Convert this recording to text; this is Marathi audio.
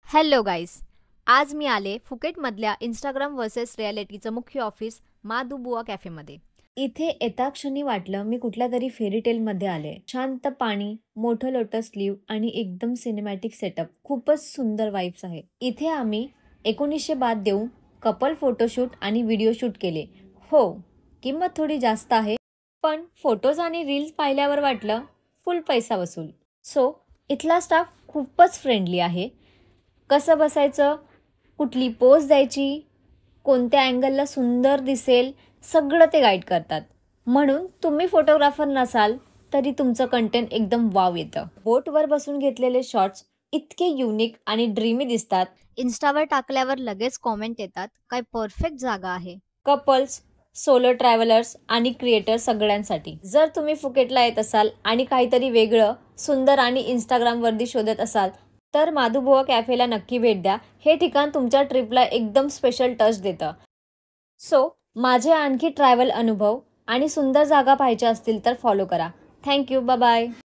हॅलो गाईज, आज मी आले फुकेटमधल्या इंस्टाग्राम वर्सेस रियालिटीचं मुख्य ऑफिस माधुबुवा कॅफेमध्ये. इथे येता क्षणी वाटलं मी कुठल्या तरी फेरीटेलमध्ये आले. शांत पाणी, मोठं लोटस लीव आणि एकदम सिनेमॅटिक सेटअप. खूपच सुंदर वाईब्स आहे. इथे आम्ही 1900 बात देऊन कपल फोटोशूट आणि व्हिडिओ शूट केले. हो, किंमत थोडी जास्त आहे, पण फोटोज आणि रील्स पाहिल्यावर वाटलं फुल पैसा वसूल. इथला स्टाफ खूपच फ्रेंडली आहे. कसं बसायचं, कुठली पोज द्यायची, कोणत्या अँगलला सुंदर दिसेल, सगळं ते गाईड करतात. म्हणून तुम्ही फोटोग्राफर नसाल तरी तुमचं कंटेंट एकदम वाव येतं. बोटवर बसून घेतलेले शॉट्स इतके युनिक आणि ड्रीमी दिसतात. इन्स्टावर टाकल्यावर लगेच कॉमेंट येतात, काय परफेक्ट जागा आहे. कपल्स, सोलो ट्रॅव्हलर्स आणि क्रिएटर सगळ्यांसाठी. जर तुम्ही फुकेटला येत असाल आणि काहीतरी वेगळं, सुंदर आणि इंस्टाग्रामवरती शोधत असाल तर माधुबुवा कॅफेला नक्की भेट द्या. हे ठिकाण तुमच्या ट्रिपला एकदम स्पेशल टच देतं. माझे आणखी ट्रॅव्हल अनुभव आणि सुंदर जागा पाहायच्या असतील तर फॉलो करा. थँक्यू. Bye bye.